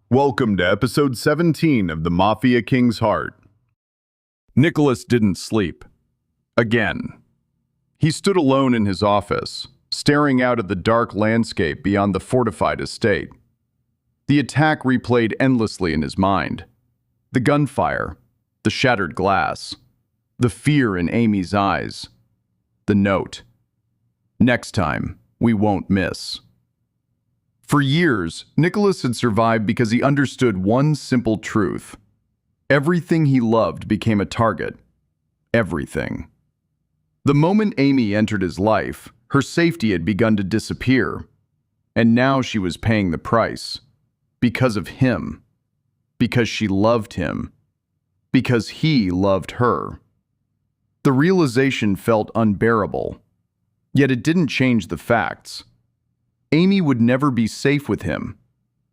Welcome to episode 17 of the Mafia King's Heart. Nicholas didn't sleep. Again. He stood alone in his office, staring out at the dark landscape beyond the fortified estate. The attack replayed endlessly in his mind. The gunfire, the shattered glass, the fear in Amy's eyes, the note. Next time, we won't miss. For years, Nicholas had survived because he understood one simple truth. Everything he loved became a target. Everything. The moment Amy entered his life, her safety had begun to disappear. And now she was paying the price. Because of him. Because she loved him. Because he loved her. The realization felt unbearable. Yet it didn't change the facts. Amy would never be safe with him.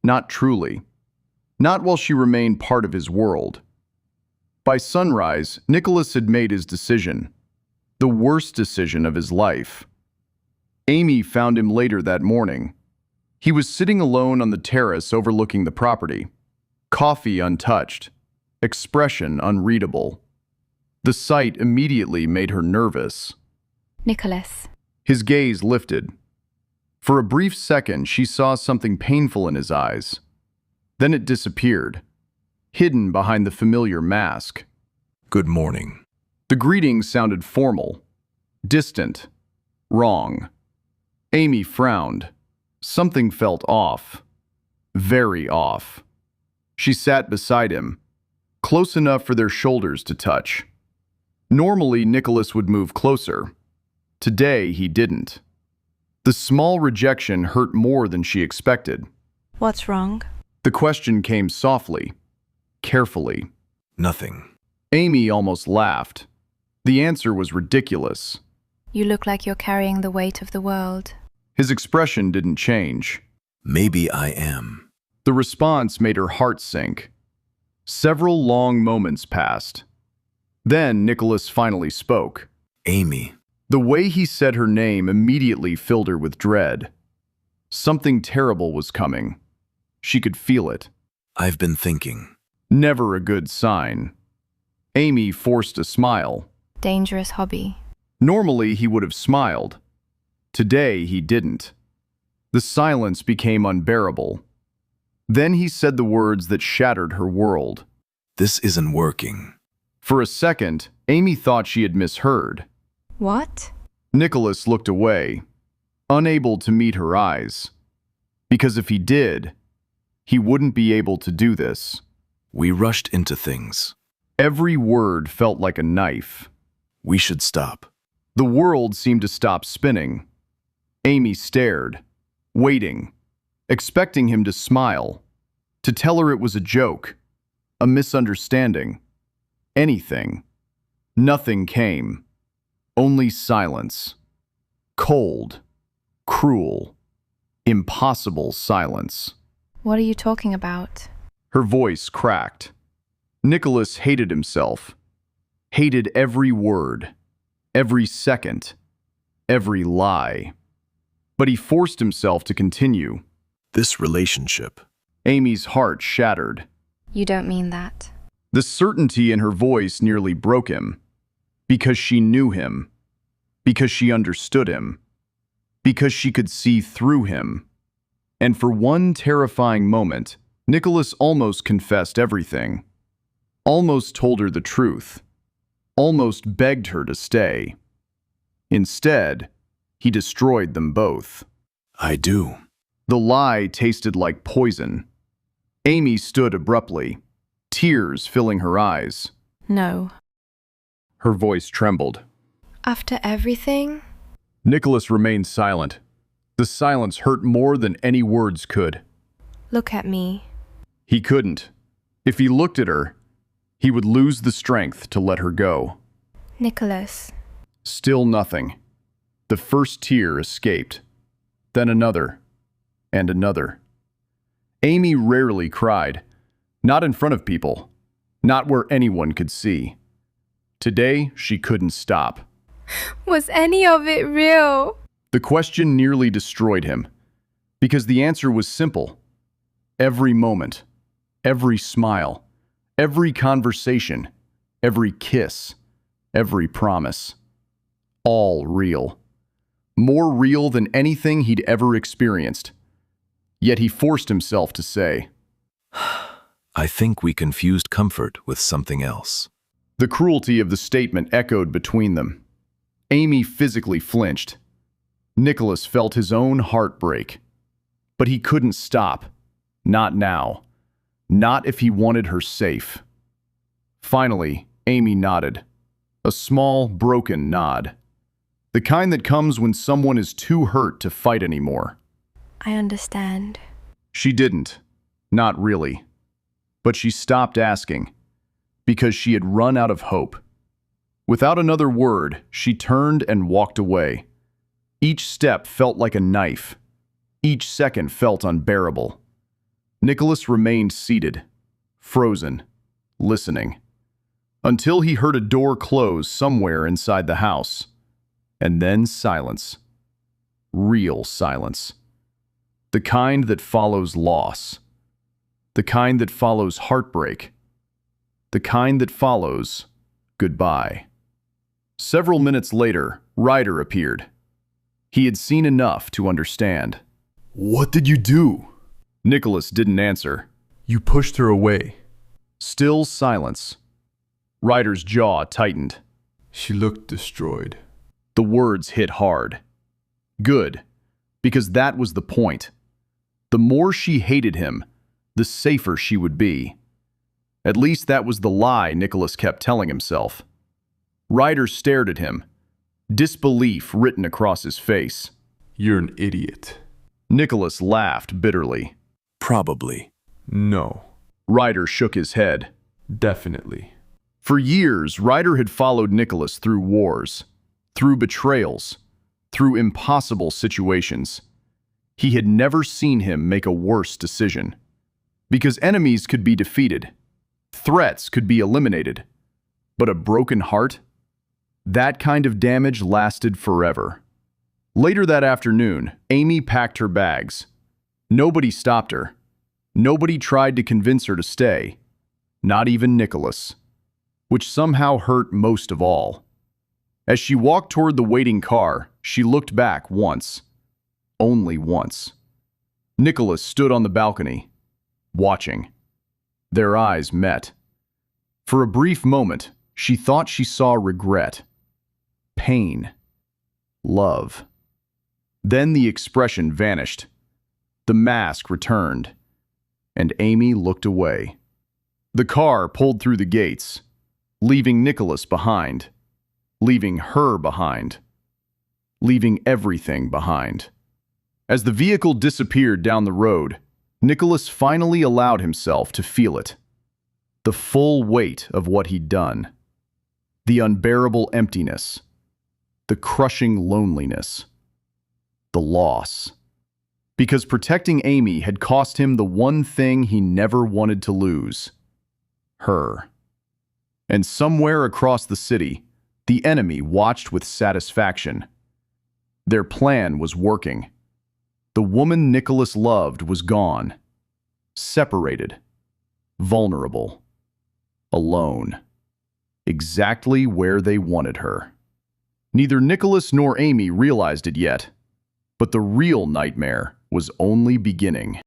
Not truly. Not while she remained part of his world. By sunrise, Nicholas had made his decision. The worst decision of his life. Amy found him later that morning. He was sitting alone on the terrace overlooking the property. Coffee untouched. Expression unreadable. The sight immediately made her nervous. Nicholas. His gaze lifted. For a brief second, she saw something painful in his eyes. Then it disappeared, hidden behind the familiar mask. Good morning. The greeting sounded formal, distant, wrong. Amy frowned. Something felt off. Very off. She sat beside him, close enough for their shoulders to touch. Normally, Nicholas would move closer. Today, he didn't. The small rejection hurt more than she expected. What's wrong? The question came softly, carefully. Nothing. Amy almost laughed. The answer was ridiculous. You look like you're carrying the weight of the world. His expression didn't change. Maybe I am. The response made her heart sink. Several long moments passed. Then Nicholas finally spoke. Amy. The way he said her name immediately filled her with dread. Something terrible was coming. She could feel it. I've been thinking. Never a good sign. Amy forced a smile. Dangerous hobby. Normally, he would have smiled. Today, he didn't. The silence became unbearable. Then he said the words that shattered her world. This isn't working. For a second, Amy thought she had misheard. What? Nicholas looked away, unable to meet her eyes. Because if he did, he wouldn't be able to do this. We rushed into things. Every word felt like a knife. We should stop. The world seemed to stop spinning. Amy stared, waiting, expecting him to smile, to tell her it was a joke, a misunderstanding, anything. Nothing came. Only silence. Cold, cruel, impossible silence. What are you talking about? Her voice cracked. Nicholas hated himself. Hated every word, every second, every lie. But he forced himself to continue. This relationship. Amy's heart shattered. You don't mean that. The certainty in her voice nearly broke him. Because she knew him. Because she understood him. Because she could see through him. And for one terrifying moment, Nicholas almost confessed everything. Almost told her the truth. Almost begged her to stay. Instead, he destroyed them both. I do. The lie tasted like poison. Amy stood abruptly, tears filling her eyes. No. Her voice trembled. After everything? Nicholas remained silent. The silence hurt more than any words could. Look at me. He couldn't. If he looked at her, he would lose the strength to let her go. Nicholas. Still nothing. The first tear escaped. Then another. And another. Amy rarely cried. Not in front of people. Not where anyone could see. Today, she couldn't stop. Was any of it real? The question nearly destroyed him. Because the answer was simple. Every moment. every smile, every conversation, every kiss, every promise. All real. More real than anything he'd ever experienced. Yet he forced himself to say, I think we confused comfort with something else. The cruelty of the statement echoed between them. Amy physically flinched. Nicholas felt his own heart break. But he couldn't stop. Not now. Not if he wanted her safe. Finally, Amy nodded. A small, broken nod. The kind that comes when someone is too hurt to fight anymore. I understand. She didn't. Not really. But she stopped asking, because she had run out of hope. Without another word, she turned and walked away. Each step felt like a knife. Each second felt unbearable. Nicholas remained seated, frozen, listening, until he heard a door close somewhere inside the house. And then silence. Real silence. The kind that follows loss. The kind that follows heartbreak. The kind that follows goodbye. Several minutes later, Ryder appeared. He had seen enough to understand. What did you do? Nicholas didn't answer. You pushed her away. Still silence. Ryder's jaw tightened. She looked destroyed. The words hit hard. Good, because that was the point. The more she hated him, the safer she would be. At least that was the lie Nicholas kept telling himself. Ryder stared at him, disbelief written across his face. You're an idiot. Nicholas laughed bitterly. Probably. No, Ryder shook his head. definitely. For years, Ryder had followed Nicholas through wars, through betrayals, through impossible situations. He had never seen him make a worse decision. Because enemies could be defeated, threats could be eliminated, but a broken heart? That kind of damage lasted forever. Later that afternoon, Amy packed her bags. Nobody stopped her. Nobody tried to convince her to stay. Not even Nicholas. Which somehow hurt most of all. As she walked toward the waiting car, she looked back once. Only once. Nicholas stood on the balcony, watching. Their eyes met. For a brief moment, she thought she saw regret, pain, love. Then the expression vanished. The mask returned, and Amy looked away. The car pulled through the gates, leaving Nicholas behind, leaving her behind, leaving everything behind. As the vehicle disappeared down the road, Nicholas finally allowed himself to feel it. The full weight of what he'd done. The unbearable emptiness. The crushing loneliness. The loss. Because protecting Amy had cost him the one thing he never wanted to lose. Her. And somewhere across the city, the enemy watched with satisfaction. Their plan was working. The woman Nicholas loved was gone. Separated. Vulnerable. Alone. Exactly where they wanted her. Neither Nicholas nor Amy realized it yet, but the real nightmare was only beginning.